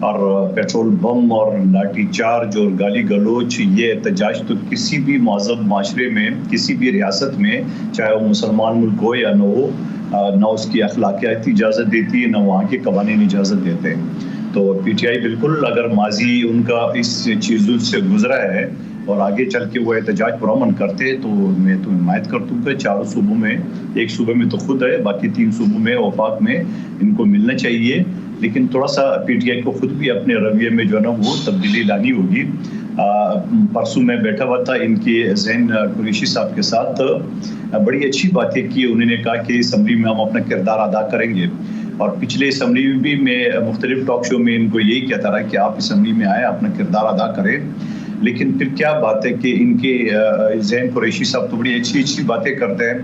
اور پیٹرول بم اور لاٹھی چارج اور گالی گلوچ، یہ احتجاج تو کسی بھی مہذب معاشرے میں، کسی بھی ریاست میں، چاہے وہ مسلمان ملک ہو یا نہ ہو، نہ اس کی اخلاقیات اجازت دیتی ہے، نہ وہاں کے قوانین اجازت دیتے ہیں۔ تو پی ٹی آئی بالکل اگر ماضی ان کا اس چیزوں سے گزرا ہے اور آگے چل کے وہ احتجاج پرامن کرتے، تو میں تو حمایت کرتا ہوں کہ چاروں صوبوں میں، ایک صوبے میں تو خود ہے، باقی 3 صوبوں میں وفاق میں ان کو ملنا چاہیے۔ لیکن تھوڑا سا پی ٹی آئی کو خود بھی اپنے رویے میں جو ہے نا وہ تبدیلی لانی ہوگی۔ پرسوں میں بیٹھا ہوا تھا ان کے زین قریشی صاحب کے ساتھ، بڑی اچھی باتیں کی انہوں نے، کہا کہ اسمبلی میں ہم اپنا کردار ادا کریں گے، اور پچھلے اسمبلی میں بھی میں مختلف ٹاک شو میں ان کو یہی کہتا رہا کہ آپ اسمبلی میں آئیں، اپنا کردار ادا کریں۔ لیکن پھر کیا بات ہے کہ ان کے زین قریشی صاحب تو بڑی اچھی باتیں کرتے ہیں،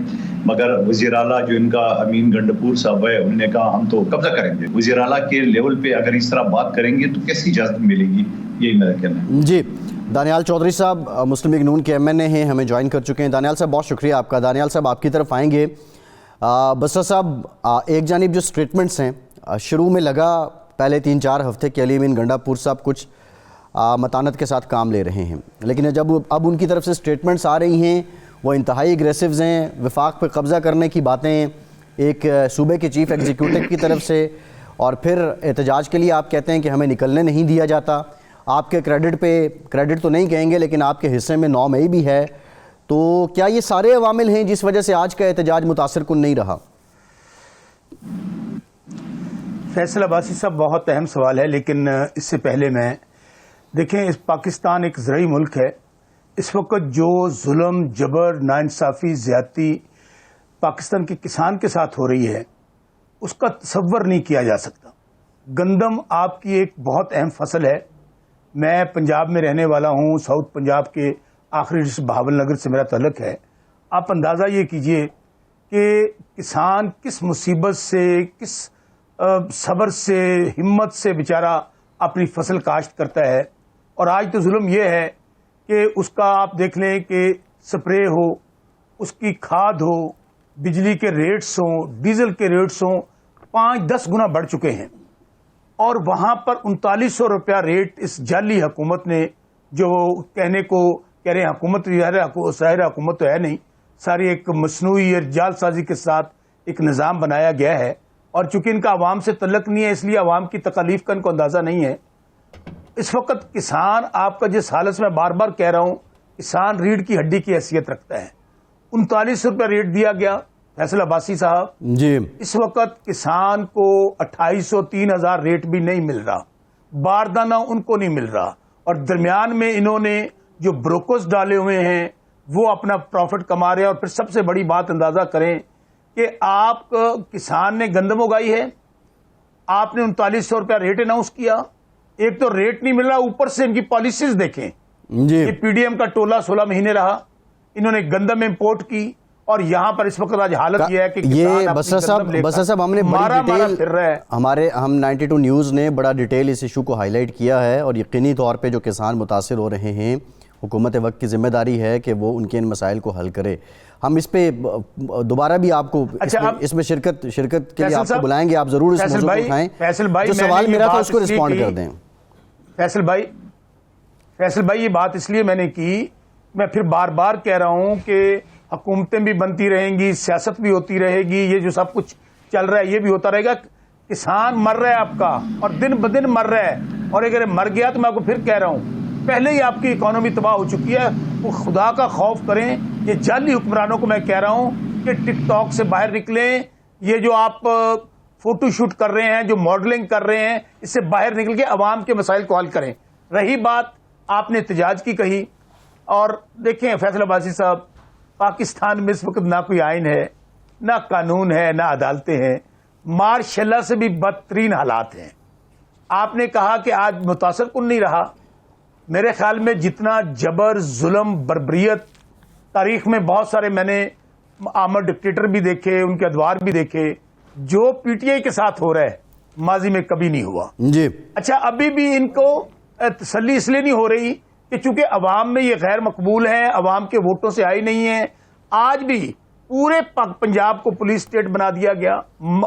مگر وزیر اعلیٰ جو ان کا امین گنڈپور صاحب ہے، انہوں نے کہا ہم تو قبضہ کریں گے۔ وزیر اعلیٰ کے لیول پہ اگر اس طرح بات کریں گے تو کیسی اجازت ملے گی؟ یہی میرا کہنا ہے۔ جی، دانیال چودھری صاحب مسلم لیگ نون کے ایم این اے ہیں، ہمیں جوائن کر چکے ہیں۔ دانیال صاحب بہت شکریہ آپ کا۔ دانیال صاحب آپ کی طرف آئیں گے۔ بسرا صاحب، ایک جانب جو سٹیٹمنٹس ہیں، شروع میں لگا پہلے 3-4 ہفتے کے علی امین گنڈاپور صاحب کچھ متانت کے ساتھ کام لے رہے ہیں، لیکن جب اب ان کی طرف سے سٹیٹمنٹس آ رہی ہیں وہ انتہائی اگریسوز ہیں، وفاق پہ قبضہ کرنے کی باتیں ایک صوبے کے چیف ایگزیکیوٹو کی طرف سے، اور پھر احتجاج کے لیے آپ کہتے ہیں کہ ہمیں نکلنے نہیں دیا جاتا۔ آپ کے کریڈٹ تو نہیں کہیں گے لیکن آپ کے حصے میں 9 مئی بھی ہے، تو کیا یہ سارے عوامل ہیں جس وجہ سے آج کا احتجاج متاثر کن نہیں رہا؟ فیصل عباسی صاحب، بہت اہم سوال ہے، لیکن اس سے پہلے میں دیکھیں، پاکستان ایک زرعی ملک ہے۔ اس وقت جو ظلم، جبر، ناانصافی، زیادتی پاکستان کے کسان کے ساتھ ہو رہی ہے، اس کا تصور نہیں کیا جا سکتا۔ گندم آپ کی ایک بہت اہم فصل ہے۔ میں پنجاب میں رہنے والا ہوں، ساؤتھ پنجاب کے آخری ڈسٹرکٹ بہاول نگر سے میرا تعلق ہے۔ آپ اندازہ یہ کیجئے کہ کسان کس مصیبت سے، کس صبر سے، ہمت سے بیچارہ اپنی فصل کاشت کرتا ہے، اور آج تو ظلم یہ ہے کہ اس کا آپ دیکھ لیں کہ سپرے ہو، اس کی کھاد ہو، بجلی کے ریٹس ہوں، ڈیزل کے ریٹس ہوں، 5-10 گنا بڑھ چکے ہیں، اور وہاں پر 3900 روپیہ ریٹ اس جعلی حکومت نے، جو کہنے کو کہہ رہے ہیں حکومت، ظاہر حکومت تو ہے نہیں، ساری ایک مصنوعی اور جال سازی کے ساتھ ایک نظام بنایا گیا ہے، اور چونکہ ان کا عوام سے تعلق نہیں ہے، اس لیے عوام کی تکالیف کا ان کو اندازہ نہیں ہے۔ اس وقت کسان آپ کا جس حالت میں بار بار کہہ رہا ہوں، کسان ریڑھ کی ہڈی کی حیثیت رکھتا ہے۔ 3900 روپیہ ریٹ دیا گیا فیصل عباسی صاحب جی، اس وقت کسان کو 2800-3000 ریٹ بھی نہیں مل رہا، باردانہ ان کو نہیں مل رہا، اور درمیان میں انہوں نے جو بروکرز ڈالے ہوئے ہیں وہ اپنا پروفٹ کما رہے ہیں۔ اور پھر سب سے بڑی بات اندازہ کریں کہ آپ کسان نے گندم اگائی ہے، آپ نے 3900 روپیہ ریٹ اناؤنس کیا، ایک تو ریٹ نہیں مل رہا، اوپر سے ان کی پالیسیز دیکھیں۔ جی، یہ پی ڈی ایم کا ٹولہ 16 مہینے رہا، انہوں نے گندم امپورٹ کی، اور یہاں پر اس وقت آج حالت یہ ہے کہ یہ بسرا صاحب ہم نے بڑی ڈیٹیل، ہم 92 نیوز نے بڑا ڈیٹیل اس ایشو کو ہائی لائٹ کیا ہے، اور یقینی طور پہ جو کسان متاثر ہو رہے ہیں، حکومت وقت کی ذمہ داری ہے کہ وہ ان کے ان مسائل کو حل کرے۔ ہم اس پہ دوبارہ بھی آپ کو اس میں شرکت کے لیے آپ کو بلائیں گے، آپ ضرور اس موضوع کو اٹھائیں۔ جو سوال میرا تھا اس کو رسپونڈ کر دیں۔ فیصل بھائی، یہ بات اس لیے میں نے کی، میں پھر بار بار کہہ رہا ہوں کہ حکومتیں بھی بنتی رہیں گی، سیاست بھی ہوتی رہے گی، یہ جو سب کچھ چل رہا ہے یہ بھی ہوتا رہے گا۔ کسان مر رہا ہے آپ کا، اور دن بدن مر رہا ہے، اور اگر مر گیا تو میں آپ کو پھر کہہ رہا ہوں پہلے ہی آپ کی اکانومی تباہ ہو چکی ہے۔ وہ خدا کا خوف کریں، یہ جعلی حکمرانوں کو میں کہہ رہا ہوں کہ ٹک ٹاک سے باہر نکلیں، یہ جو آپ فوٹو شوٹ کر رہے ہیں، جو ماڈلنگ کر رہے ہیں، اس سے باہر نکل کے عوام کے مسائل کو حل کریں۔ رہی بات آپ نے احتجاج کی کہی، اور دیکھیں فیصل عباسی صاحب، پاکستان میں اس وقت نہ کوئی آئین ہے، نہ قانون ہے، نہ عدالتیں ہیں، ماشاء اللہ سے بھی بدترین حالات ہیں۔ آپ نے کہا کہ آج متاثر کن نہیں رہا، میرے خیال میں جتنا جبر، ظلم، بربریت تاریخ میں بہت سارے میں نے آمر ڈکٹیٹر بھی دیکھے، ان کے ادوار بھی دیکھے، جو پی ٹی آئی کے ساتھ ہو رہا ہے ماضی میں کبھی نہیں ہوا۔ جی، اچھا، ابھی بھی ان کو تسلی اس لیے نہیں ہو رہی کہ چونکہ عوام میں یہ غیر مقبول ہے، عوام کے ووٹوں سے آئی نہیں ہے۔ آج بھی پورے پنجاب کو پولیس اسٹیٹ بنا دیا گیا،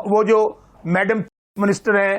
وہ جو میڈم منسٹر ہیں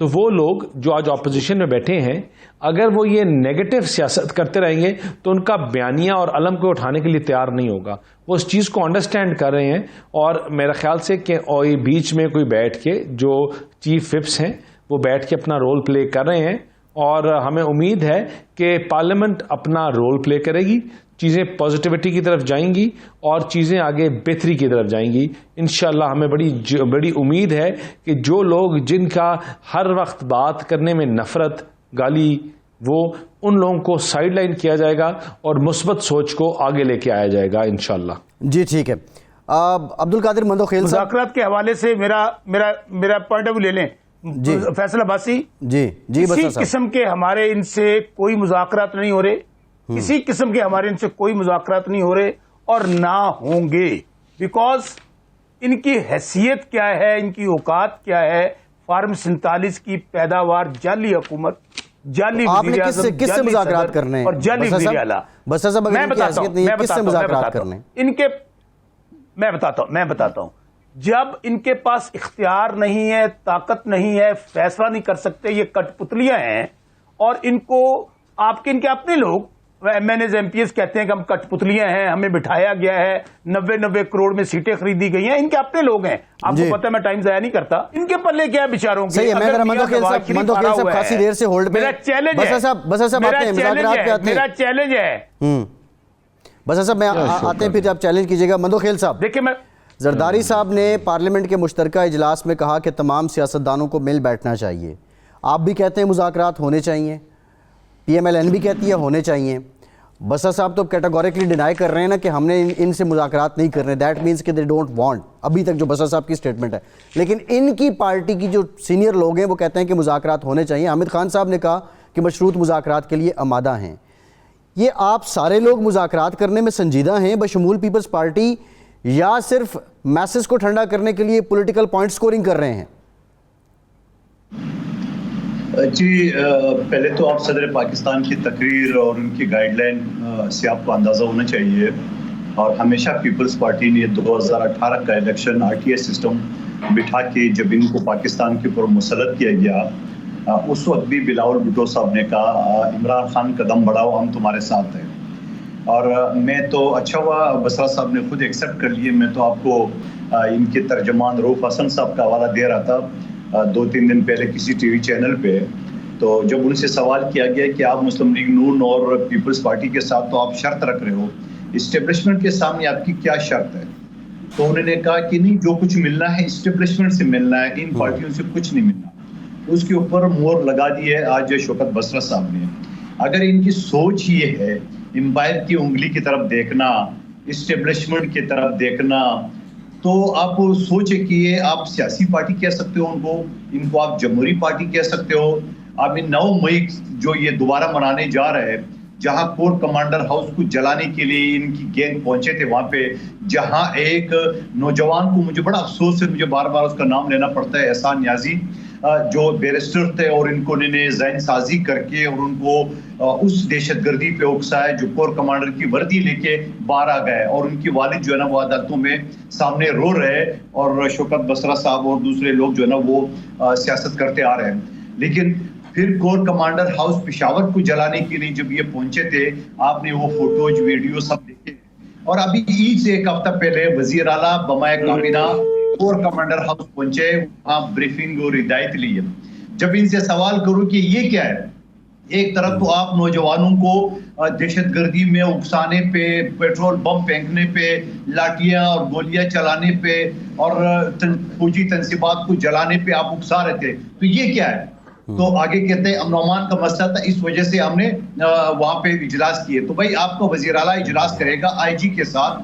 تو وہ لوگ جو آج اپوزیشن میں بیٹھے ہیں اگر وہ یہ نیگیٹو سیاست کرتے رہیں گے تو ان کا بیانیہ اور علم کو اٹھانے کے لیے تیار نہیں ہوگا. وہ اس چیز کو انڈرسٹینڈ کر رہے ہیں اور میرا خیال سے کہ بیچ میں کوئی بیٹھ کے جو چیف وپس ہیں وہ بیٹھ کے اپنا رول پلے کر رہے ہیں اور ہمیں امید ہے کہ پارلیمنٹ اپنا رول پلے کرے گی, چیزیں پازیٹیوٹی کی طرف جائیں گی اور چیزیں آگے بہتری کی طرف جائیں گی. انشاءاللہ ہمیں بڑی امید ہے کہ جو لوگ جن کا ہر وقت بات کرنے میں نفرت گالی وہ ان لوگوں کو سائیڈ لائن کیا جائے گا اور مثبت سوچ کو آگے لے کے آیا جائے گا انشاءاللہ. جی ٹھیک ہے. عبد القادر مندوخیل صاحب, مذاکرات کے حوالے سے میرا پوائنٹ آف ویو لے لیں. جی فیصل عباسی, جی کسی قسم کے ہمارے ان سے کوئی مذاکرات نہیں ہو رہے, کسی قسم کے ہمارے ان سے کوئی مذاکرات نہیں ہو رہے اور نہ ہوں گے, بیکاز ان کی حیثیت کیا ہے, ان کی اوقات کیا ہے. فارم 47 کی پیداوار جعلی حکومت, جعلی وزیر اعظم, کس سے مذاکرات کرنے اور جعلی وزیر اعلیٰ. میں بتاتا ہوں جب ان کے پاس اختیار نہیں ہے, طاقت نہیں ہے, فیصلہ نہیں کر سکتے, یہ کٹ پتلیاں ہیں اور ان کو ان کے اپنے لوگ M N As M P S کہتے ہیں کہ ہم کٹ پتلیاں ہیں, ہمیں بٹھایا گیا ہے, 90 کروڑ میں سیٹیں خریدی گئی ہیں, ان کے اپنے لوگ ہیں. آپ کو پتہ ہے میں ٹائم ضائع نہیں کرتا, ان کے پلے کیا بیچاروں کے. مندوخیل صاحب خاصی دیر سے ہولڈ پہ, میرا چیلنج ہے. بس صاحب میں آتے ہیں پھر آپ چیلنج کیجئے گا. مندوخیل صاحب دیکھیں, میں زرداری صاحب نے پارلیمنٹ کے مشترکہ اجلاس میں کہا کہ تمام سیاستدانوں کو مل بیٹھنا چاہیے. آپ بھی کہتے ہیں مذاکرات ہونے چاہیے, پی ایم ایل این بھی کہتی ہے ہونے چاہیے. بسا صاحب تو کیٹیگوریکلی ڈینائی کر رہے ہیں نا کہ ہم نے ان سے مذاکرات نہیں کرنے. دیٹ مینس کہ دے ڈونٹ وانٹ, ابھی تک جو بسا صاحب کی سٹیٹمنٹ ہے. لیکن ان کی پارٹی کی جو سینئر لوگ ہیں وہ کہتے ہیں کہ مذاکرات ہونے چاہیے. حامد خان صاحب نے کہا کہ مشروط مذاکرات کے لیے آمادہ ہیں. یہ آپ سارے لوگ مذاکرات کرنے میں سنجیدہ ہیں بشمول پیپلز پارٹی, یا صرف میسز کو ٹھنڈا کرنے کے لیے پولیٹیکل پوائنٹ سکورنگ کر رہے ہیں؟ جی پہلے تو آپ صدر پاکستان کی تقریر اور ان کی گائیڈ لائن سے آپ کو اندازہ ہونا چاہیے, اور ہمیشہ پیپلز پارٹی نے 2018 کا الیکشن RTI سسٹم بٹھا کے جب ان کو پاکستان کے اوپر مسلط کیا گیا اس وقت بھی بلاول بھٹو صاحب نے کہا عمران خان قدم بڑھاؤ ہم تمہارے ساتھ ہیں. اور میں تو اچھا ہوا بسرا صاحب نے خود ایکسیپٹ کر لیے. میں تو آپ کو ان کے ترجمان روف حسن صاحب کا حوالہ دے رہا تھا 2-3 دن پہلے کسی ٹی وی چینل پہ. تو جب ان سے سوال کیا گیا کہ آپ مسلم لیگ نون اور پیپلز پارٹی کے ساتھ تو آپ شرط رکھ رہے ہو, اسٹیبلشمنٹ کے سامنے آپ کی کیا شرط ہے؟ تو انہوں نے کہا کہ نہیں, جو کچھ ملنا ہے اسٹیبلشمنٹ سے ملنا ہے, ان پارٹیوں سے کچھ نہیں ملنا. اس کے اوپر مور لگا دی ہے آج شوکت بسرا صاحب نے. اگر ان کی سوچ یہ ہے امپائر کی انگلی کی طرف دیکھنا, اسٹیبلشمنٹ کی طرف دیکھنا, تو آپ سوچے کہ یہ آپ سیاسی پارٹی کہہ سکتے ہو ان کو آپ جمہوری پارٹی کہہ سکتے ہو. آپ 9 مئی جو یہ دوبارہ منانے جا رہے ہیں, جہاں کور کمانڈر ہاؤس کو جلانے کے لیے ان کی گینگ پہنچے تھے وہاں پہ, جہاں ایک نوجوان کو, مجھے بڑا افسوس ہے, مجھے بار بار اس کا نام لینا پڑتا ہے, احسان نیازی, جو بیرسٹر تھے, اور ان کو انہوں نے ذہن سازی کر کے اور ان کو اس دہشت گردی پہ اکسایا جو کور کمانڈر کی وردی لے کے باہر آ گئے, اور ان کی والد جو ہے نا وہ عدالتوں میں سامنے رو رہے, اور شوکت بسرا صاحب اور دوسرے لوگ جو ہے نا وہ سیاست کرتے آ رہے ہیں. لیکن پھر کور کمانڈر ہاؤس پشاور کو جلانے کے لیے جب یہ پہنچے تھے, آپ نے وہ فوٹوز ویڈیو سب دیکھے. اور ابھی عید سے 1 ہفتہ پہلے وزیر اعلیٰ بمائے کابینہ کور کمانڈر ہاؤس پہنچے, وہاں بریفنگ اور ہدایت لی. جب ان سے سوال کروں کہ یہ کیا ہے, ایک طرف تو آپ نوجوانوں کو دہشت گردی میں اکسانے پہ, پیٹرول بم پھینکنے پہ, لاٹیاں اور گولیاں چلانے پہ, اور فوجی تنصیبات کو جلانے پہ آپ اکسا رہے تھے, تو یہ کیا ہے؟ تو آگے کہتے ہیں امن و امان کا مسئلہ تھا, اس وجہ سے ہم نے وہاں پہ اجلاس کیے. تو بھائی آپ کا وزیر اعلیٰ اجلاس کرے گا IG کے ساتھ,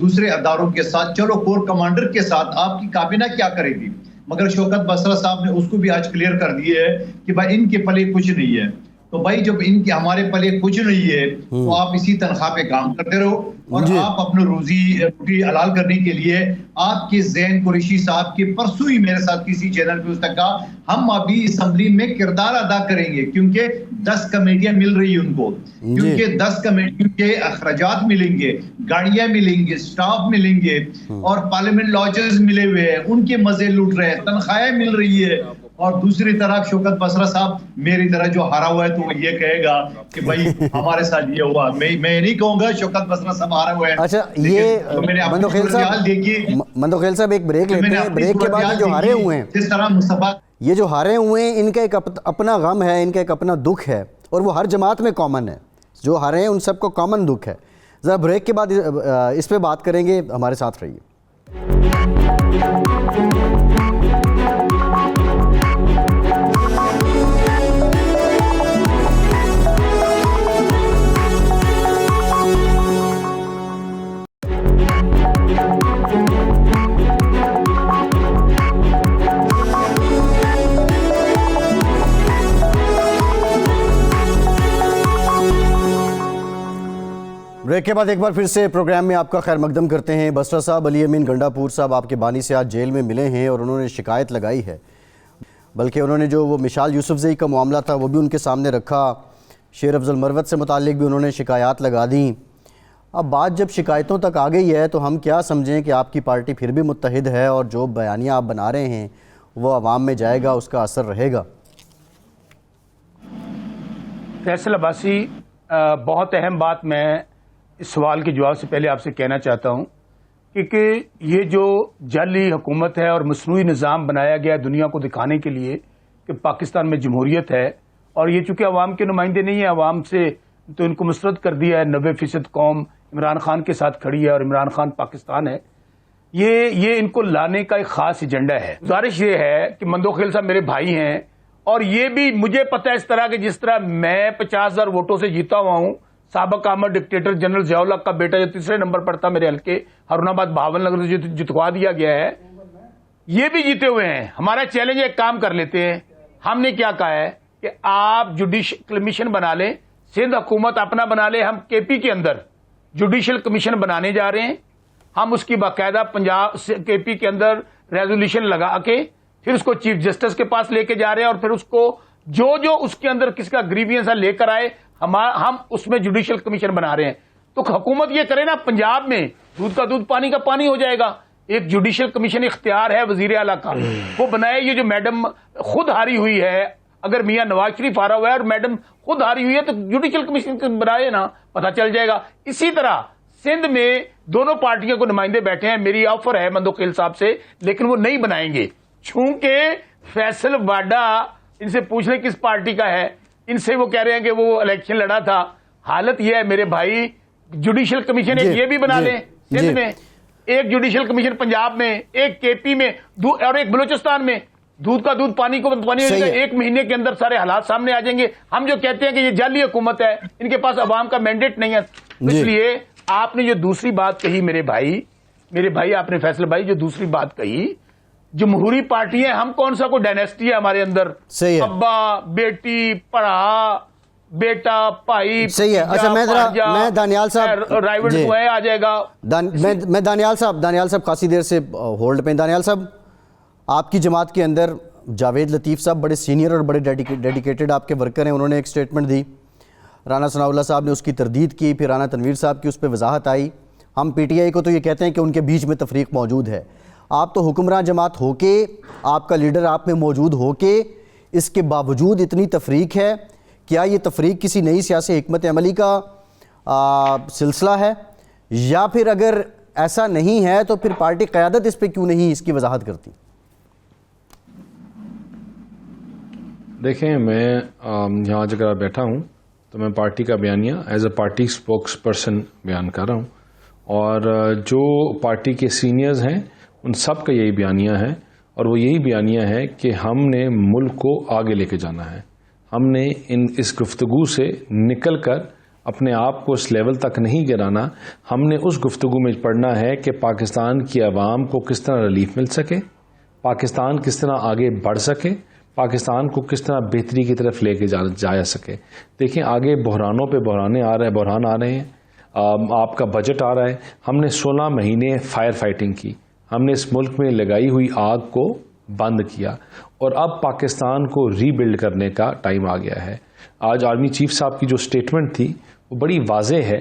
دوسرے اداروں کے ساتھ, چلو کور کمانڈر کے ساتھ آپ کی کابینہ کیا کرے گی؟ مگر شوکت بسرا صاحب نے اس کو بھی آج کلیئر کر دیے ہے کہ بھائی ان کے پلے کچھ نہیں ہے. تو بھائی جب ان کے ہمارے پلے کچھ نہیں ہے تو آپ اسی تنخواہ پہ کام کرتے رہو, اور آپ اپنے روزی حلال کرنے کے لیے آپ کے زین قریشی صاحب کے پرسوں ہی میرے ساتھ کسی چینل پہ اس نے کہا ہم ابھی اسمبلی میں کردار ادا کریں گے, کیونکہ 10 کمیٹیاں مل رہی ہیں ان کو, کیونکہ 10 کمیٹیوں کے اخراجات ملیں گے, گاڑیاں ملیں گے, سٹاف ملیں گے, اور پارلیمنٹ لاجز ملے ہوئے ہیں, ان کے مزے لوٹ رہے ہیں, تنخواہیں مل رہی ہے, اور دوسری طرف شوکت بسرا صاحب میری طرح جو ہارا ہوا ہے تو وہ یہ کہے گا کہ بھائی ہمارے ساتھ یہ ہوا. میں نہیں کہوں گا شوکت بسرا صاحب ہارا ہوا ہے. اچھا یہ مندوخیل صاحب ایک بریک لیتے ہیں. بریک کے بعد جو ہارے ہوئے ہیں, جس طرح مصطفیٰ یہ جو ہارے ہوئے ہیں, ان کا ایک اپنا غم ہے, ان کا ایک اپنا دکھ ہے, اور وہ ہر جماعت میں کامن ہے. جو ہارے ہیں ان سب کو کامن دکھ ہے. ذرا بریک کے بعد اس پہ بات کریں گے, ہمارے ساتھ رہیے. بریک کے بعد ایک بار پھر سے پروگرام میں آپ کا خیر مقدم کرتے ہیں. بسرا صاحب, علی امین گنڈا پور صاحب آپ کے بانی سے آج جیل میں ملے ہیں اور انہوں نے شکایت لگائی ہے, بلکہ انہوں نے جو وہ مشال یوسفزئی کا معاملہ تھا وہ بھی ان کے سامنے رکھا, شیر افضل مروت سے متعلق بھی انہوں نے شکایات لگا دیں. اب بات جب شکایتوں تک آ گئی ہے تو ہم کیا سمجھیں کہ آپ کی پارٹی پھر بھی متحد ہے اور جو بیانیہ آپ بنا رہے ہیں وہ عوام میں جائے گا, اس کا اثر رہے گا؟ فیصل عباسی, بہت اہم بات میں اس سوال کے جواب سے پہلے آپ سے کہنا چاہتا ہوں کہ یہ جو جعلی حکومت ہے اور مصنوعی نظام بنایا گیا دنیا کو دکھانے کے لیے کہ پاکستان میں جمہوریت ہے, اور یہ چونکہ عوام کے نمائندے نہیں ہیں, عوام سے تو ان کو مسترد کر دیا ہے. 90% قوم عمران خان کے ساتھ کھڑی ہے اور عمران خان پاکستان ہے. یہ ان کو لانے کا ایک خاص ایجنڈا ہے. گزارش یہ ہے کہ مندوخیل صاحب میرے بھائی ہیں, اور یہ بھی مجھے پتہ ہے اس طرح کہ جس طرح میں 50,000 ووٹوں سے جیتا ہوا ہوں, سابق احمد ڈکٹیٹر جنرل ضیاء الحق کا بیٹا جو تیسرے نمبر پر تھا میرے حلقے ہارون آباد بہاول نگر سے جتوا دیا گیا ہے, یہ بھی جیتے ہوئے ہیں. ہمارا چیلنج ایک کام کر لیتے ہیں. ہم نے کیا کہا ہے کہ آپ جوڈیشل کمیشن بنا لیں, سندھ حکومت اپنا بنا لے. ہم کے پی کے اندر جوڈیشل کمیشن بنانے جا رہے ہیں. ہم اس کی باقاعدہ پنجاب کے پی کے اندر ریزولوشن لگا کے پھر اس کو چیف جسٹس کے پاس لے کے جا رہے ہیں, اور پھر اس کو جو اس کے اندر کس کا گریوینس ہے لے کر آئے, ہم اس میں جوڈیشل کمیشن بنا رہے ہیں. تو حکومت یہ کرے نا, پنجاب میں دودھ کا دودھ پانی کا پانی ہو جائے گا. ایک جوڈیشل کمیشن اختیار ہے وزیر اعلیٰ کا, وہ بنائے. یہ جو میڈم خود ہاری ہوئی ہے, اگر میاں نواز شریف ہارا ہوا ہے اور میڈم خود ہاری ہوئی ہے تو جوڈیشل کمیشن بنائے نا, پتہ چل جائے گا. اسی طرح سندھ میں دونوں پارٹیوں کو نمائندے بیٹھے ہیں. میری آفر ہے مندوخیل صاحب سے, لیکن وہ نہیں بنائیں گے. چونکہ فیصل واڈا, ان سے پوچھ لیں کس پارٹی کا ہے, ان سے وہ کہہ رہے ہیں کہ وہ الیکشن لڑا تھا. حالت یہ ہے میرے بھائی, جوڈیشل کمیشن ایک یہ بھی بنا لیں سندھ میں, ایک جوڈیشل کمیشن پنجاب میں, ایک کے پی میں, اور ایک بلوچستان میں. دودھ کا دودھ پانی کو پانی ہو جائے گا. ایک مہینے کے اندر سارے حالات سامنے آ جائیں گے. ہم جو کہتے ہیں کہ یہ جعلی حکومت ہے, ان کے پاس عوام کا مینڈیٹ نہیں ہے. اس لیے آپ نے جو دوسری بات کہی میرے بھائی آپ نے فیصل بھائی جو دوسری بات کہی, جمہوری پارٹی ہے, ہم کون سا کوئی ڈائنیسٹی ہے ہمارے اندر؟ ابا بیٹی پڑھا, بیٹا بھائی. صحیح ہے. اچھا میں دانیال صاحب رائیوڈ کو ہے آ جائے گا. میں دانیال صاحب خاصی دیر سے ہولڈ پہ. دانیال صاحب, آپ کی جماعت کے اندر جاوید لطیف صاحب بڑے سینئر اور بڑے ڈیڈیکیٹڈ آپ کے ورکر ہیں. انہوں نے ایک سٹیٹمنٹ دی, رانا ثناء اللہ صاحب نے اس کی تردید کی, پھر رانا تنویر صاحب کی اس پہ وضاحت آئی. ہم پی ٹی آئی کو تو یہ کہتے ہیں کہ ان کے بیچ میں تفریق موجود ہے. آپ تو حکمراں جماعت ہو کے, آپ کا لیڈر آپ میں موجود ہو کے, اس کے باوجود اتنی تفریق ہے. کیا یہ تفریق کسی نئی سیاسی حکمت عملی کا سلسلہ ہے, یا پھر اگر ایسا نہیں ہے تو پھر پارٹی قیادت اس پہ کیوں نہیں اس کی وضاحت کرتی؟ دیکھیں, میں یہاں جگہ بیٹھا ہوں تو میں پارٹی کا بیانیہ as a party spokesperson بیان کر رہا ہوں, اور جو پارٹی کے سینئرز ہیں ان سب کا یہی بیانیہ ہے, اور وہ یہی بیانیہ ہے کہ ہم نے ملک کو آگے لے کے جانا ہے. ہم نے اس گفتگو سے نکل کر اپنے آپ کو اس لیول تک نہیں گرانا. ہم نے اس گفتگو میں پڑھنا ہے کہ پاکستان کی عوام کو کس طرح ریلیف مل سکے, پاکستان کس طرح آگے بڑھ سکے, پاکستان کو کس طرح بہتری کی طرف لے کے جایا سکے. دیکھیں, آگے بحرانوں پہ بحران آ رہے ہیں. آپ کا بجٹ آ رہا ہے. ہم نے 16 مہینے فائر فائٹنگ کی, ہم نے اس ملک میں لگائی ہوئی آگ کو بند کیا, اور اب پاکستان کو ری بلڈ کرنے کا ٹائم آ گیا ہے. آج آرمی چیف صاحب کی جو سٹیٹمنٹ تھی وہ بڑی واضح ہے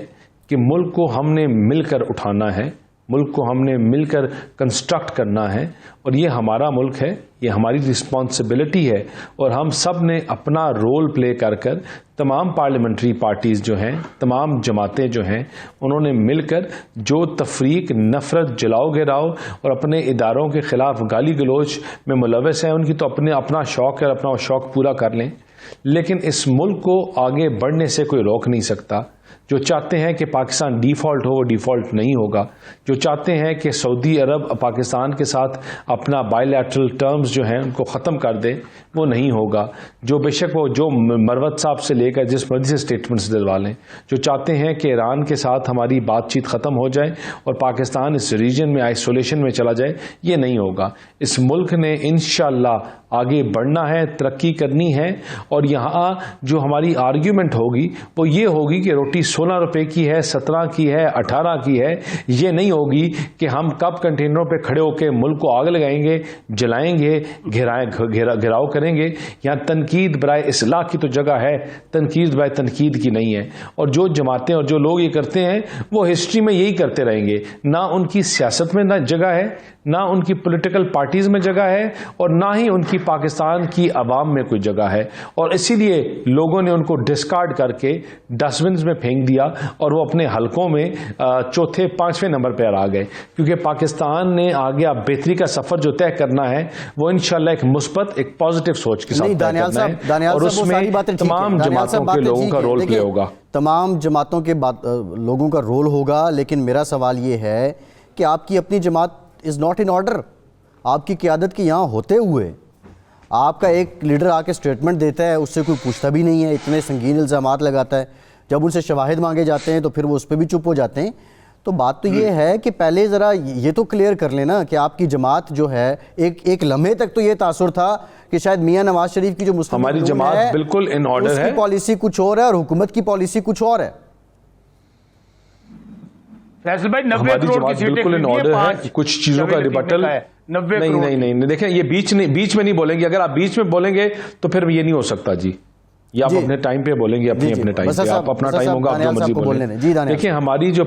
کہ ملک کو ہم نے مل کر اٹھانا ہے, ملک کو ہم نے مل کر کنسٹرکٹ کرنا ہے اور یہ ہمارا ملک ہے, یہ ہماری رسپانسبلٹی ہے اور ہم سب نے اپنا رول پلے کر کر تمام پارلیمنٹری پارٹیز جو ہیں, تمام جماعتیں جو ہیں, انہوں نے مل کر جو تفریق, نفرت, جلاؤ گراؤ اور اپنے اداروں کے خلاف گالی گلوچ میں ملوث ہیں, ان کی تو اپنا شوق ہے, اپنا شوق پورا کر لیں, لیکن اس ملک کو آگے بڑھنے سے کوئی روک نہیں سکتا. جو چاہتے ہیں کہ پاکستان ڈیفالٹ ہو وہ ڈیفالٹ نہیں ہوگا. جو چاہتے ہیں کہ سعودی عرب پاکستان کے ساتھ اپنا بائی لیٹرل ٹرمز جو ہیں ان کو ختم کر دے وہ نہیں ہوگا. جو بے شک وہ جو مروت صاحب سے لے کر جس مرضی سے اسٹیٹمنٹس دلوا لیں, جو چاہتے ہیں کہ ایران کے ساتھ ہماری بات چیت ختم ہو جائے اور پاکستان اس ریجن میں آئسولیشن میں چلا جائے, یہ نہیں ہوگا. اس ملک نے انشاءاللہ آگے بڑھنا ہے, ترقی کرنی ہے, اور یہاں جو ہماری آرگیومنٹ ہوگی وہ یہ ہوگی کہ روٹی 16 روپے کی ہے, 17 کی ہے, 18 کی ہے. یہ نہیں ہوگی کہ ہم کب کنٹینروں پہ کھڑے ہو کے ملک کو آگ لگائیں گے, جلائیں گے, گھیراؤ کریں گے. یہاں تنقید برائے اصلاح کی تو جگہ ہے, تنقید برائے تنقید کی نہیں ہے. اور جو جماعتیں اور جو لوگ یہ کرتے ہیں وہ ہسٹری میں یہی کرتے رہیں گے. نہ ان کی سیاست میں نہ جگہ ہے, نہ ان کی پولیٹیکل پارٹیز میں جگہ ہے, اور نہ ہی ان کی پاکستان کی عوام میں کوئی جگہ ہے. اور اسی لیے لوگوں نے ان کو ڈسکارڈ کر کے ڈسٹ بنز میں پھینک دیا اور وہ اپنے حلقوں میں چوتھے 5ویں نمبر پہ آ گئے. کیونکہ پاکستان نے آگے اب بہتری کا سفر جو طے کرنا ہے وہ انشاءاللہ ایک مثبت, ایک پازیٹیو سوچ کے ساتھ طے کرنا ہے, اور اس میں تمام جماعتوں کے لوگوں کا رول پلے ہوگا. تمام جماعتوں کے لوگوں کا رول ہوگا, لیکن میرا سوال یہ ہے کہ آپ کی اپنی جماعت از ناٹ ان آرڈر. آپ کی قیادت کے یہاں ہوتے ہوئے آپ کا ایک لیڈر آ کے اسٹیٹمنٹ دیتا ہے, اس سے کوئی پوچھتا بھی نہیں ہے, اتنے سنگین الزامات لگاتا ہے, جب ان سے شواہد مانگے جاتے ہیں تو پھر وہ اس پہ بھی چپ ہو جاتے ہیں. تو بات تو یہ ہے کہ پہلے ذرا یہ تو کلیئر کر لینا کہ آپ کی جماعت جو ہے, ایک لمحے تک تو یہ تاثر تھا کہ شاید میاں نواز شریف کی جو مسلم ہماری جماعت بالکل ان آرڈر ہے, اس کی پالیسی کچھ اور ہے اور حکومت کی پالیسی کچھ اور ہے. فیصل بھائی 90 ہماری کروڑ کی جماعت سیٹیں بالکل ان آرڈر ہے, کچھ چیزوں کا ریبٹل نہیں دیکھیں, یہ بیچ میں نہیں بولیں گے. اگر آپ بیچ میں بولیں گے تو پھر یہ نہیں ہو سکتا جی. یا آپ اپنے ٹائم پہ بولیں گے, اپنے ٹائم پہ, آپ اپنا ٹائم ہوگا, آپ جو مرضی بولیں. دیکھیں ہماری جو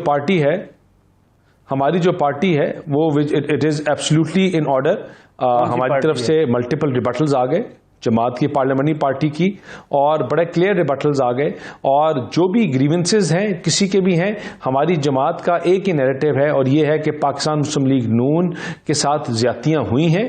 پارٹی ہے وہ it is absolutely in order. ہماری طرف سے ملٹیپل ریبٹلز آ گئے جماعت کی, پارلیمنٹری پارٹی کی, اور بڑے کلیئر ریبٹلز آ گئے. اور جو بھی گریونسز ہیں کسی کے بھی ہیں, ہماری جماعت کا ایک ہی نیریٹو ہے, اور یہ ہے کہ پاکستان مسلم لیگ نون کے ساتھ زیادتیاں ہوئی ہیں,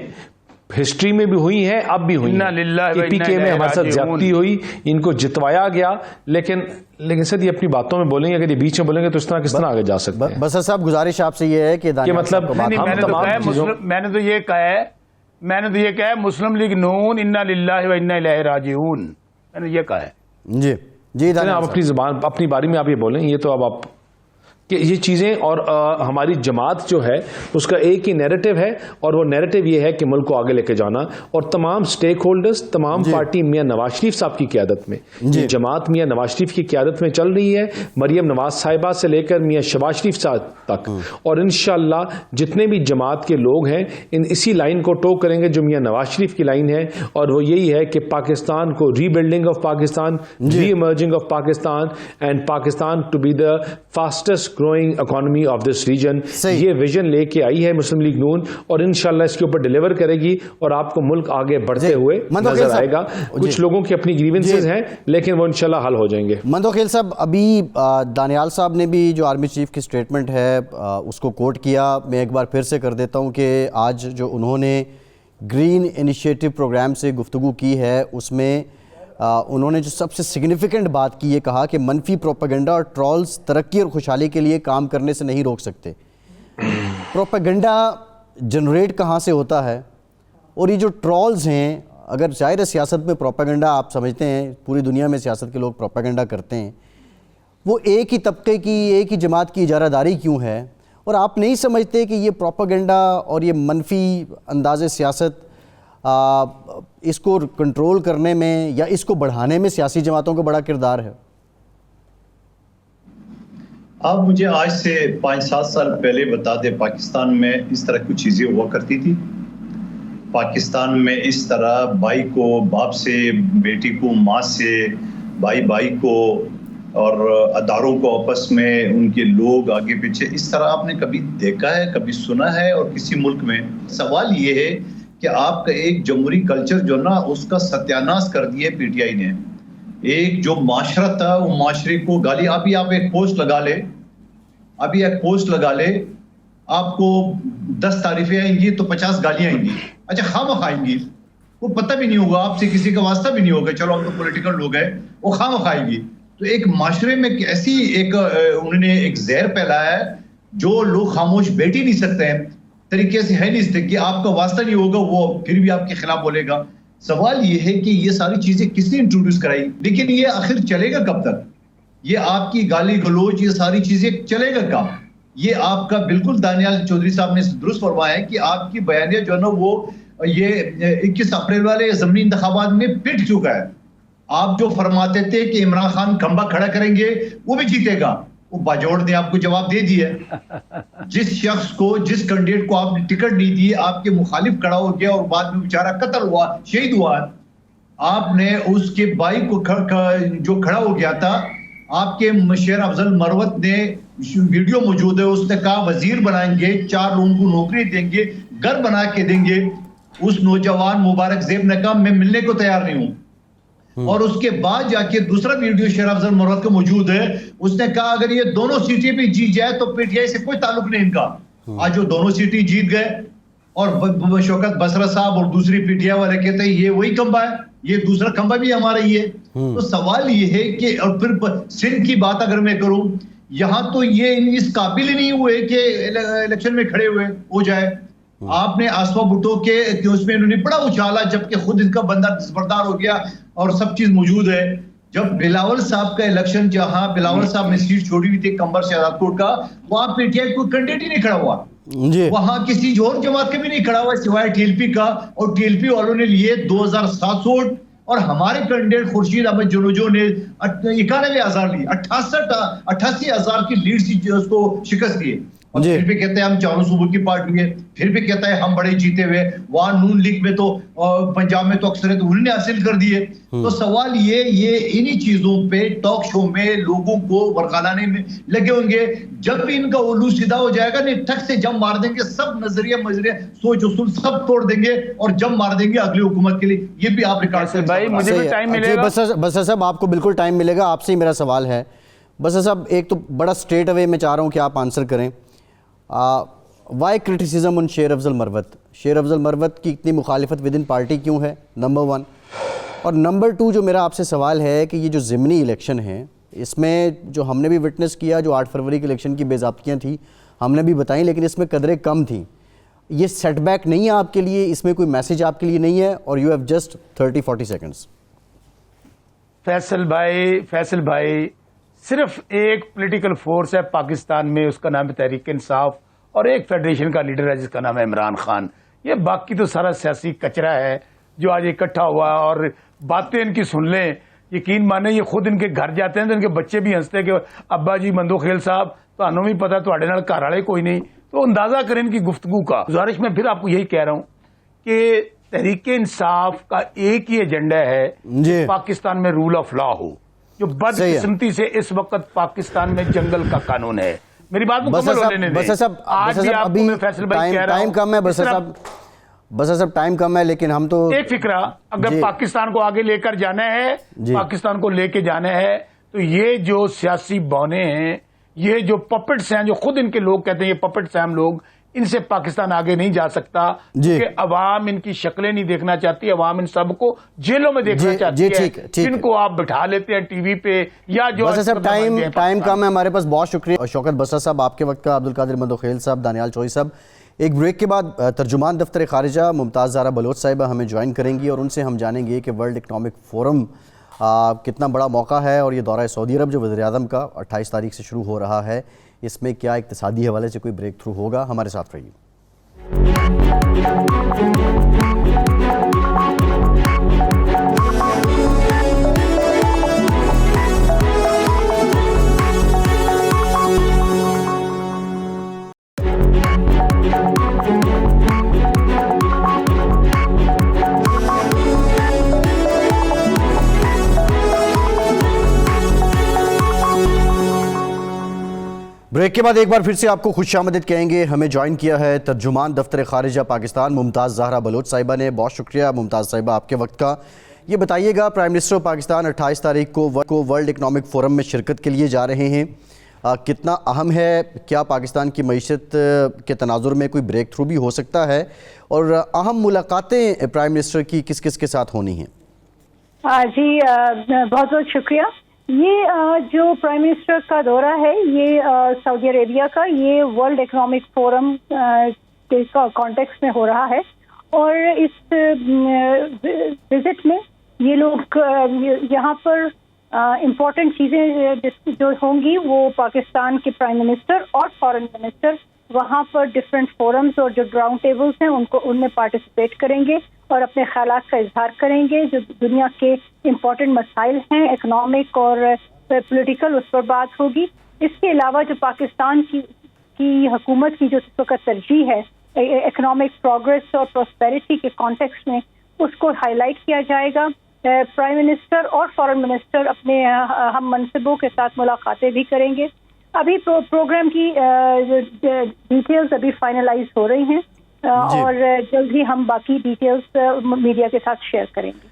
ہسٹری میں بھی ہوئی ہیں, اب بھی ہوئی ہیں. پی کے میں ہمارے ساتھ زیادتی ہوئی, ان کو جتوایا گیا, لیکن سر یہ اپنی باتوں میں بولیں گے, اگر یہ بیچ میں بولیں گے تو اس طرح کس طرح آگے جا سکتے ہیں. بسر صاحب گزارش آپ سے یہ ہے کہ مطلب میں نے تو یہ کہا ہے مسلم لیگ نون انا للہ و انا الیہ راجعون, میں نے یہ کہا ہے. جی آپ اپنی زبان اپنی باری میں آپ یہ بولیں, یہ تو اب آپ کہ یہ چیزیں, اور ہماری جماعت جو ہے اس کا ایک ہی نیریٹو ہے, اور وہ نیریٹو یہ ہے کہ ملک کو آگے لے کے جانا. اور تمام سٹیک ہولڈرز, تمام پارٹی میاں نواز شریف صاحب کی قیادت میں, جماعت میاں نواز شریف کی قیادت میں چل رہی ہے, مریم نواز صاحبہ سے لے کر میاں شہباز شریف صاحب تک. اور انشاءاللہ جتنے بھی جماعت کے لوگ ہیں اسی لائن کو ٹو کریں گے جو میاں نواز شریف کی لائن ہے, اور وہ یہی ہے کہ پاکستان کو rebuilding of Pakistan, reemerging of Pakistan, and Pakistan to be the fastest growing economy of this region. یہ ویژن لے کے آئی ہے مسلم لیگ نون, اور انشاءاللہ اس کے اوپر ڈیلیور کرے گی, اور آپ کو ملک آگے بڑھتے ہوئے نظر آئے گا. کچھ لوگوں کی اپنی گریونسز ہیں, لیکن وہ انشاءاللہ حل ہو جائیں گے. مندوخیل صاحب, ابھی دانیال صاحب نے بھی جو آرمی چیف کی سٹیٹمنٹ ہے اس کو کوٹ کیا. میں ایک بار پھر سے کر دیتا ہوں کہ آج جو انہوں نے گرین انیشیٹو پروگرام سے گفتگو کی ہے, اس میں انہوں نے جو سب سے سگنیفیکنٹ بات کی, یہ کہا کہ منفی پروپیگنڈا اور ٹرولز ترقی اور خوشحالی کے لیے کام کرنے سے نہیں روک سکتے. پروپیگنڈا جنریٹ کہاں سے ہوتا ہے, اور یہ جو ٹرولز ہیں, اگر ظاہر ہے سیاست میں پروپیگنڈا آپ سمجھتے ہیں پوری دنیا میں سیاست کے لوگ پروپیگنڈا کرتے ہیں, وہ ایک ہی طبقے کی, ایک ہی جماعت کی اجارہ داری کیوں ہے, اور آپ نہیں سمجھتے کہ یہ پروپیگنڈا اور یہ منفی انداز سیاست اس کو کنٹرول کرنے میں یا اس کو بڑھانے میں سیاسی جماعتوں کا بڑا کردار ہے؟ آپ مجھے آج سے 5-7 سال پہلے بتا دیں پاکستان میں اس طرح کچھ چیزیں ہوا کرتی تھی؟ پاکستان میں اس طرح بھائی کو باپ سے, بیٹی کو ماں سے, بھائی کو اور اداروں کو آپس میں ان کے لوگ آگے پیچھے، اس طرح آپ نے کبھی دیکھا ہے، کبھی سنا ہے اور کسی ملک میں؟ سوال یہ ہے کہ آپ کا ایک جمہوری کلچر جو نا اس کا ستیاناش کر دیا پی ٹی آئی نے. ایک جو معاشرہ تھا وہ معاشرے کو گالی، ابھی آپ ایک پوسٹ لگا لے، آپ کو 10 تعریفیں آئیں گی تو 50 گالیاں آئیں گی. اچھا خواہ آئیں گی، وہ پتہ بھی نہیں ہوگا، آپ سے کسی کا واسطہ بھی نہیں ہوگا، چلو ہم تو پولیٹیکل لوگ ہیں، وہ خواہ آئیں گی. تو ایک معاشرے میں ایسی انہوں نے ایک زہر پھیلایا ہے جو لوگ خاموش بیٹھ ہی نہیں سکتے ہیں، طریقے سے ہے نہیں سکتے کہ آپ کا واسطہ نہیں ہوگا وہ پھر بھی آپ کے خلاف بولے گا. سوال یہ ہے کہ یہ ساری چیزیں کس نے انٹروڈیوس کرائی؟ لیکن یہ آخر چلے گا کب تک؟ یہ آپ کی گالی گلوچ، یہ ساری چیزیں چلے گا کب؟ یہ آپ کا بالکل دانیال چودھری صاحب نے درست فرمایا ہے کہ آپ کی بیانیہ جو ہے نا وہ یہ 21 اپریل والے ضمنی انتخابات میں پٹ چکا ہے. آپ جو فرماتے تھے کہ عمران خان کھمبا کھڑا کریں گے وہ بھی جیتے گا، وہ باجوڑ نے آپ کو جواب دے دیا. جس شخص کو، جس کینڈیڈیٹ کو آپ نے ٹکٹ نہیں دی، آپ کے مخالف کھڑا ہو گیا اور بعد میں بیچارہ قتل ہوا، شہید ہوا. آپ نے اس کے بھائی کو جو کھڑا ہو گیا تھا، آپ کے شیر افضل مروت نے ویڈیو موجود ہے، اس نے کہا وزیر بنائیں گے، 4 لوگوں کو نوکری دیں گے، گھر بنا کے دیں گے. اس نوجوان مبارک زیب نے کہا میں ملنے کو تیار نہیں ہوں. اور اس کے بعد جا کے دوسرا ویڈیو شیر افضل مروت کا موجود ہے، اس نے کہا اگر یہ دونوں سیٹیں بھی جیت جائے تو پی ٹی آئی سے کوئی تعلق نہیں ان کا. آج جو دونوں سیٹیں جیت گئے اور شوکت بسرا صاحب اور دوسری پی ٹی آئی والے کہتے ہیں یہ وہی کھمبا ہے، یہ دوسرا کھمبا بھی ہمارا ہی ہے. تو سوال یہ ہے کہ اور پھر سندھ کی بات اگر میں کروں، یہاں تو یہ اس قابل ہی نہیں ہوئے کہ الیکشن میں کھڑے ہوئے ہو جائے. آپ نے آسفا بھٹو کے اس میں انہوں نے بڑا اچھالا، جبکہ خود ان کا بندہ دستبردار ہو گیا اور سب چیز موجود ہے. جب بلاول صاحب کا الیکشن، جہاں بلاول صاحب نے سیٹ چھوڑی ہوئی تھی کمبر شہزاد کوٹ کا، وہاں پی ٹی آئی کوئی کینڈیڈیٹ ہی نہیں کھڑا ہوا جی، وہاں کسی اور جماعت کا بھی نہیں کھڑا ہوا سوائے ٹی ایل پی کا. اور ٹی ایل پی والوں نے لیے 2700 ووٹ اور ہمارے کینڈیڈیٹ خورشید احمد جنوجو نے 91,000 لی، 88,000 کی لیڈ سے اس کو شکست دی. اور پھر بھی کہتے ہیں ہم چاروں صوبوں کی پارٹی ہے، پھر بھی کہتا ہے ہم بڑے جیتے ہوئے. وہاں نون لیگ میں تو پنجاب میں تو اکثریت انہوں نے حاصل کر دی ہے. تو سوال یہ انہی چیزوں پہ ٹاک شو میں لوگوں کو ورگلانے میں لگے ہوں گے. جب بھی ان کا الو سیدھا ہو جائے گا نہیں ٹھک سے جم مار دیں گے، سب نظریہ سوچ اصول سب توڑ دیں گے اور جم مار دیں گے اگلی حکومت کے لیے. یہ بھی آپ ریکارڈ سے بھائی مجھے بھی ٹائم ملے گا. بسر صاحب آپ کو بالکل ٹائم ملے گا. آپ سے ہی میرا سوال ہے بسر صاحب، ایک تو بڑا اسٹریٹ اوے میں چاہ رہا ہوں کہ آپ آنسر کریں. وائی کرٹیسزم ان شیر افضل مروت؟ شیر افضل مروت کی اتنی مخالفت ود ان پارٹی کیوں ہے؟ نمبر 1. اور نمبر 2 جو میرا آپ سے سوال ہے کہ یہ جو ضمنی الیکشن ہے، اس میں جو ہم نے بھی وٹنس کیا، جو 8 فروری کے الیکشن کی بے ضابطگیاں تھیں ہم نے بھی بتائیں، لیکن اس میں قدریں کم تھیں. یہ سیٹ بیک نہیں ہے آپ کے لیے؟ اس میں کوئی میسیج آپ کے لیے نہیں ہے؟ اور you have just 30-40 seconds. Faisal بھائی صرف ایک پولیٹیکل فورس ہے پاکستان میں، اس کا نام ہے تحریک انصاف، اور ایک فیڈریشن کا لیڈر ہے جس کا نام ہے عمران خان. یہ باقی تو سارا سیاسی کچرا ہے جو آج اکٹھا ہوا. اور باتیں ان کی سن لیں، یقین مانیں یہ خود ان کے گھر جاتے ہیں تو ان کے بچے بھی ہنستے ہیں کہ ابا جی مندو خیل صاحب تو انہوں بھی پتا تو نال گھر والے کوئی نہیں. تو اندازہ کریں ان کی گفتگو کا. گزارش میں پھر آپ کو یہی کہہ رہا ہوں کہ تحریک انصاف کا ایک ہی ایجنڈا ہے کہ پاکستان میں رول آف لا ہو. جو بدقسمتی سے اس وقت پاکستان میں جنگل کا قانون ہے. میری بات مکمل ہو لینے دیں. آج بھی آپ کو میں فیصل بھائی کہہ رہا ہوں، ٹائم کم ہے بسر صاحب ٹائم کم ہے، لیکن ہم تو ایک فکرہ اگر پاکستان کو آگے لے کر جانا ہے، پاکستان کو لے کے جانا ہے، تو یہ جو سیاسی بونے ہیں، یہ جو پپٹس ہیں، جو خود ان کے لوگ کہتے ہیں یہ پپٹس ہیں ہم لوگ، ان سے پاکستان آگے نہیں جا سکتا. کہ عوام ان کی شکلیں نہیں دیکھنا چاہتی، عوام ان سب کو جیلوں میں دیکھنا چاہتی ہے. جن کو آپ بٹھا لیتے ہیں ٹی وی پہ یا جو بسر صاحب ٹائم کم ہے ہمارے پاس. بہت شکریہ شوکت بسرا صاحب آپ کے وقت کا، عبدالقادر مندوخیل صاحب، دانیال چودھری صاحب. ایک بریک کے بعد ترجمان دفتر خارجہ ممتاز زہرا بلوچ صاحبہ ہمیں جوائن کریں گی اور ان سے ہم جانیں گے کہ ورلڈ اکنامک فورم کتنا بڑا موقع ہے، اور یہ دورہ سعودی عرب جو وزیر اعظم کا 28 تاریخ سے شروع ہو رہا ہے، اس میں کیا اقتصادی حوالے سے کوئی بریک تھرو ہوگا. ہمارے ساتھ رہیے. بریک کے بعد ایک بار پھر سے آپ کو خوش آمدید کہیں گے. ہمیں جوائن کیا ہے ترجمان دفتر خارجہ پاکستان ممتاز زہرا بلوچ صاحبہ نے. بہت شکریہ ممتاز صاحبہ آپ کے وقت کا. یہ بتائیے گا، پرائم منسٹر پاکستان 28 تاریخ کو ورلڈ اکنامک فورم میں شرکت کے لیے جا رہے ہیں. کتنا اہم ہے؟ کیا پاکستان کی معیشت کے تناظر میں کوئی بریک تھرو بھی ہو سکتا ہے؟ اور اہم ملاقاتیں پرائم منسٹر کی کس کس کے ساتھ ہونی ہیں؟ جی بہت بہت شکریہ. یہ جو پرائم منسٹر کا دورہ ہے یہ سعودی عربیہ کا، یہ ورلڈ اکنامک فورم کے کانٹیکس میں ہو رہا ہے، اور اس وزٹ میں یہ لوگ یہاں پر امپورٹنٹ چیزیں جو ہوں گی وہ پاکستان کے پرائم منسٹر اور فارن منسٹر وہاں پر ڈفرینٹ فورمز اور جو گراؤنڈ ٹیبلز ہیں ان میں پارٹیسپیٹ کریں گے اور اپنے خیالات کا اظہار کریں گے. جو دنیا کے امپورٹنٹ مسائل ہیں اکنامک اور پولیٹیکل، اس پر بات ہوگی. اس کے علاوہ جو پاکستان کی حکومت کی جو اس وقت ترجیح ہے اکنامک پروگریس اور پراسپیرٹی کے کانٹیکسٹ میں، اس کو ہائی لائٹ کیا جائے گا. پرائم منسٹر اور فارن منسٹر اپنے ہم منصبوں کے ساتھ ملاقاتیں بھی کریں گے. ابھی پروگرام کی ڈیٹیلز ابھی فائنلائز ہو رہی ہیں اور جلد ہی ہم باقی ڈیٹیلز میڈیا کے ساتھ شیئر کریں گے.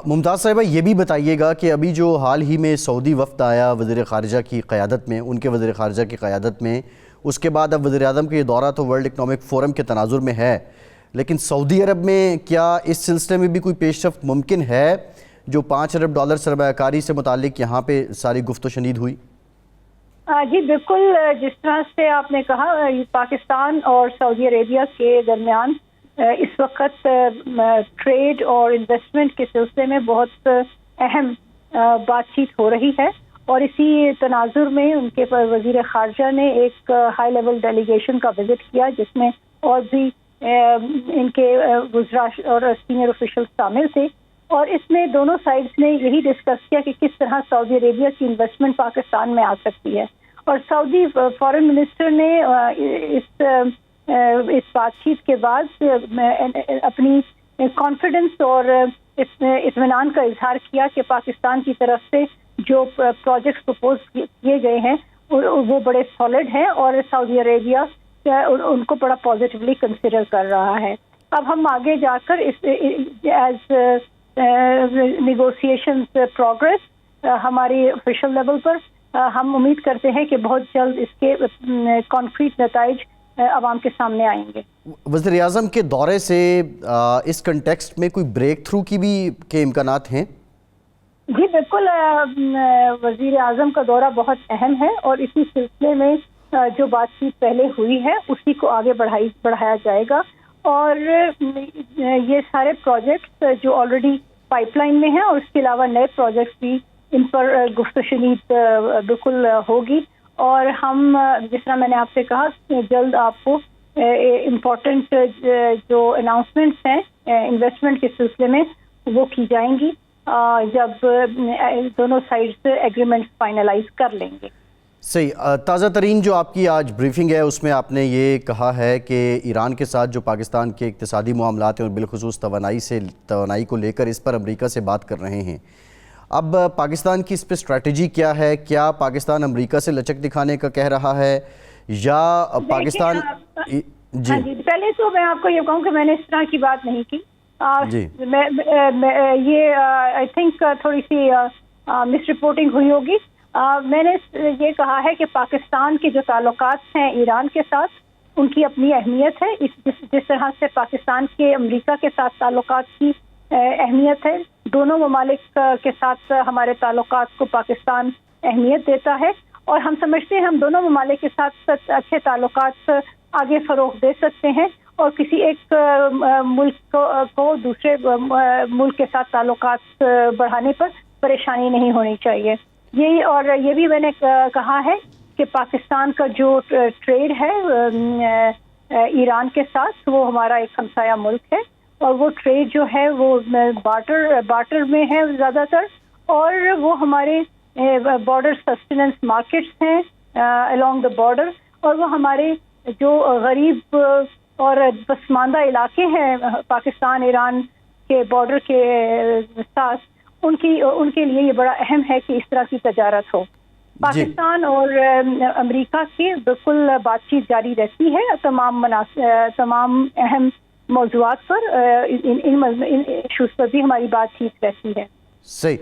ممتاز صاحبہ یہ بھی بتائیے گا کہ ابھی جو حال ہی میں سعودی وفد آیا وزیر خارجہ کی قیادت میں، ان کے وزیر خارجہ کی قیادت میں، اس کے بعد اب وزیر اعظم کا یہ دورہ تو ورلڈ اکنامک فورم کے تناظر میں ہے، لیکن سعودی عرب میں کیا اس سلسلے میں بھی کوئی پیش رفت ممکن ہے؟ جو $5 ارب سرمایہ کاری سے متعلق یہاں پہ ساری گفت و شنید ہوئی. جی بالکل، جس طرح سے آپ نے کہا پاکستان اور سعودی عربیہ کے درمیان اس وقت ٹریڈ اور انویسٹمنٹ کے سلسلے میں بہت اہم بات چیت ہو رہی ہے، اور اسی تناظر میں ان کے وزیر خارجہ نے ایک ہائی لیول ڈیلیگیشن کا وزٹ کیا جس میں اور بھی ان کے وزراء اور سینئر آفیشل شامل تھے، اور اس میں دونوں سائڈز نے یہی ڈسکس کیا کہ کس طرح سعودی عربیہ کی انویسٹمنٹ پاکستان میں آ سکتی ہے. اور سعودی فارن منسٹر نے اس بات چیت کے بعد اپنی کانفیڈنس اور اطمینان کا اظہار کیا کہ پاکستان کی طرف سے جو پروجیکٹس پرپوز کیے گئے ہیں وہ بڑے سالڈ ہیں اور سعودی عربیہ ان کو بڑا پازیٹیولی کنسیڈر کر رہا ہے. اب ہم آگے جا کر ایز نیگوسیشنز پروگریس ہماری آفیشیل لیول پر ہم امید کرتے ہیں کہ بہت جلد اس کے کانکریٹ نتائج عوام کے سامنے آئیں گے. وزیر اعظم کے دورے سے اس کنٹیکسٹ میں کوئی بریک تھرو کی بھی کے امکانات ہیں؟ جی بالکل، وزیر اعظم کا دورہ بہت اہم ہے اور اسی سلسلے میں جو بات چیت پہلے ہوئی ہے اسی کو آگے بڑھایا جائے گا، اور یہ سارے پروجیکٹس جو آلریڈی پائپ لائن میں ہیں اور اس کے علاوہ نئے پروجیکٹس بھی ان پر گفت و شنید بالکل ہوگی. اور ہم جس طرح میں نے آپ سے کہا جلد آپ کو امپورٹنٹ جو اناؤنسمنٹس ہیں انویسٹمنٹ کے سلسلے میں وہ کی جائیں گی جب دونوں سائڈز ایگریمنٹ فائنلائز کر لیں گے. صحیح. تازہ ترین جو آپ کی آج بریفنگ ہے اس میں آپ نے یہ کہا ہے کہ ایران کے ساتھ جو پاکستان کے اقتصادی معاملات ہیں اور بالخصوص توانائی کو لے کر اس پر امریکہ سے بات کر رہے ہیں. اب پاکستان کی اس پہ اسٹریٹجی کیا ہے؟ کیا پاکستان امریکہ سے لچک دکھانے کا کہہ رہا ہے یا پاکستان؟ جی پہلے تو میں آپ کو یہ کہوں کہ میں نے اس طرح کی بات نہیں کی. یہ آئی تھنک تھوڑی سی مس رپورٹنگ ہوئی ہوگی. میں نے یہ کہا ہے کہ پاکستان کے جو تعلقات ہیں ایران کے ساتھ ان کی اپنی اہمیت ہے. جس طرح سے پاکستان کے امریکہ کے ساتھ تعلقات کی اہمیت ہے، دونوں ممالک کے ساتھ ہمارے تعلقات کو پاکستان اہمیت دیتا ہے، اور ہم سمجھتے ہیں ہم دونوں ممالک کے ساتھ اچھے تعلقات آگے فروغ دے سکتے ہیں، اور کسی ایک ملک کو دوسرے ملک کے ساتھ تعلقات بڑھانے پر پریشانی نہیں ہونی چاہیے. اور یہ بھی میں نے کہا ہے کہ پاکستان کا جو ٹریڈ ہے ایران کے ساتھ وہ ہمارا ایک ہمسایہ ملک ہے، اور وہ ٹریڈ جو ہے وہ بارٹر میں ہے زیادہ تر، اور وہ ہمارے بارڈر سسٹیننس مارکیٹس ہیں along the border، اور وہ ہمارے جو غریب اور پسماندہ علاقے ہیں پاکستان ایران کے بارڈر کے ساتھ ان کے لیے یہ بڑا اہم ہے کہ اس طرح کی تجارت ہو. پاکستان اور امریکہ کی بالکل بات چیت جاری رہتی ہے تمام اہم موضوعات پر، ان ایشوز پر بھی ہماری بات چیت رہتی ہے۔ صحیح۔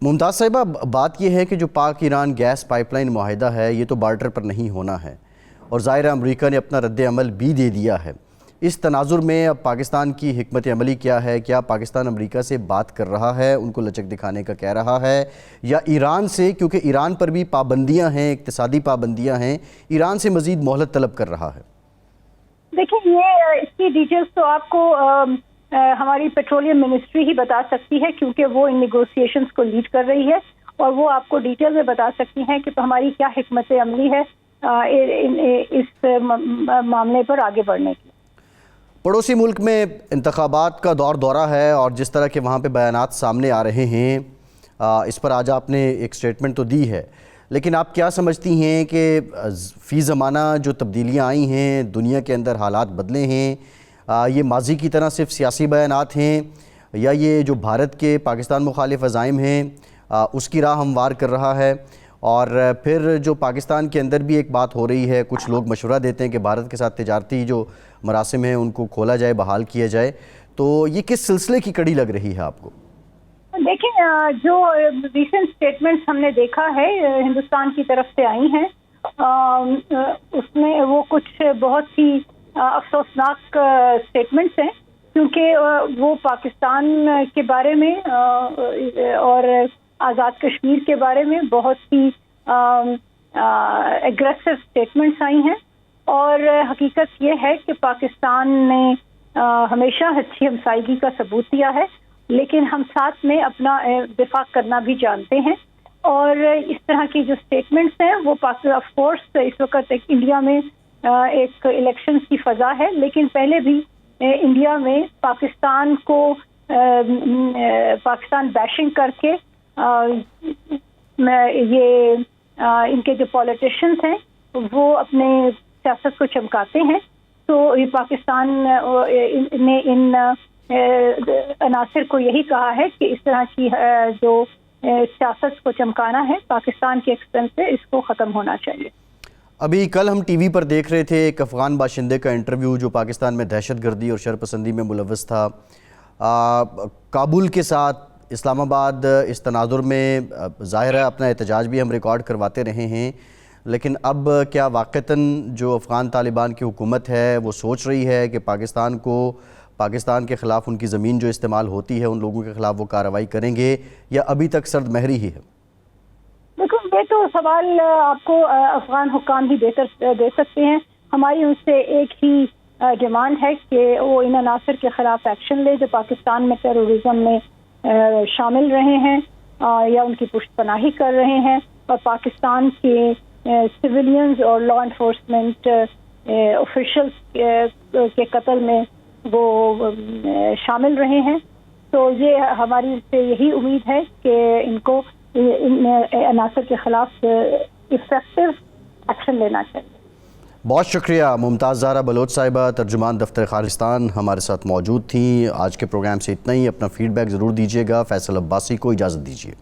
ممتاز صاحبہ، بات یہ ہے کہ جو پاک ایران گیس پائپ لائن معاہدہ ہے یہ تو بارڈر پر نہیں ہونا ہے، اور ظاہر ہے امریکہ نے اپنا رد عمل بھی دے دیا ہے۔ اس تناظر میں اب پاکستان کی حکمت عملی کیا ہے؟ کیا پاکستان امریکہ سے بات کر رہا ہے، ان کو لچک دکھانے کا کہہ رہا ہے، یا ایران سے، کیونکہ ایران پر بھی پابندیاں ہیں، اقتصادی پابندیاں ہیں، ایران سے مزید مہلت طلب کر رہا ہے؟ دیکھیں، یہ اس کی ڈیٹیلز تو آپ کو ہماری پیٹرولیم منسٹری ہی بتا سکتی ہے، کیونکہ وہ ان نیگوسیشنز کو لیڈ کر رہی ہے، اور وہ آپ کو ڈیٹیل میں بتا سکتی ہیں کہ ہماری کیا حکمت عملی ہے اس معاملے پر آگے بڑھنے کی۔ پڑوسی ملک میں انتخابات کا دورہ ہے، اور جس طرح کے وہاں پہ بیانات سامنے آ رہے ہیں، اس پر آج آپ نے ایک سٹیٹمنٹ تو دی ہے، لیکن آپ کیا سمجھتی ہیں کہ فی زمانہ جو تبدیلیاں آئی ہیں، دنیا کے اندر حالات بدلے ہیں، یہ ماضی کی طرح صرف سیاسی بیانات ہیں، یا یہ جو بھارت کے پاکستان مخالف عزائم ہیں اس کی راہ ہموار کر رہا ہے؟ اور پھر جو پاکستان کے اندر بھی ایک بات ہو رہی ہے، کچھ لوگ مشورہ دیتے ہیں کہ بھارت کے ساتھ تجارتی جو مراسم ہیں ان کو کھولا جائے، بحال کیا جائے، تو یہ کس سلسلے کی کڑی لگ رہی ہے آپ کو؟ دیکھیں، جو ریسنٹ سٹیٹمنٹس ہم نے دیکھا ہے ہندوستان کی طرف سے آئی ہیں، اس میں وہ کچھ بہت ہی افسوسناک سٹیٹمنٹس ہیں، کیونکہ وہ پاکستان کے بارے میں اور آزاد کشمیر کے بارے میں بہت ہی ایگریسو سٹیٹمنٹس آئی ہیں، اور حقیقت یہ ہے کہ پاکستان نے ہمیشہ اچھی ہمسائیگی کا ثبوت دیا ہے، لیکن ہم ساتھ میں اپنا دفاع کرنا بھی جانتے ہیں، اور اس طرح کی جو سٹیٹمنٹس ہیں وہ آف کورس اس وقت ایک انڈیا میں ایک الیکشن کی فضا ہے، لیکن پہلے بھی انڈیا میں پاکستان کو پاکستان بیشنگ کر کے یہ ان کے جو پولیٹیشینز ہیں وہ اپنے سیاست کو چمکاتے ہیں، تو یہ پاکستان نے ان عناصر کو یہی کہا ہے کہ اس طرح کی جو سیاست کو چمکانا ہے پاکستان کے ایکسپنس سے، اس کو ختم ہونا چاہیے۔ ابھی کل ہم ٹی وی پر دیکھ رہے تھے ایک افغان باشندے کا انٹرویو جو پاکستان میں دہشت گردی اور شرپسندی میں ملوث تھا، کابل کے ساتھ اسلام آباد اس تناظر میں ظاہر ہے اپنا احتجاج بھی ہم ریکارڈ کرواتے رہے ہیں، لیکن اب کیا واقعتاً جو افغان طالبان کی حکومت ہے وہ سوچ رہی ہے کہ پاکستان کے خلاف ان کی زمین جو استعمال ہوتی ہے ان لوگوں کے خلاف وہ کارروائی کریں گے، یا ابھی تک سرد مہری ہی ہے؟ دیکھو، یہ تو سوال آپ کو افغان حکام بھی دے سکتے ہیں۔ ہماری ان سے ایک ہی ڈیمانڈ ہے کہ وہ ان عناصر کے خلاف ایکشن لے جو پاکستان میں ٹیرورزم میں شامل رہے ہیں یا ان کی پشت پناہی کر رہے ہیں، اور پاکستان کے سویلینز اور لا انفورسمنٹ آفیشلز کے قتل میں وہ شامل رہے ہیں۔ تو یہ ہماری سے یہی امید ہے کہ ان کو ان عناصر کے خلاف افیکٹو ایکشن لینا چاہیے۔ بہت شکریہ ممتاز زہرا بلوچ صاحبہ، ترجمان دفتر خارجستان ہمارے ساتھ موجود تھیں۔ آج کے پروگرام سے اتنا ہی، اپنا فیڈ بیک ضرور دیجیے گا۔ فیصل عباسی کو اجازت دیجیے۔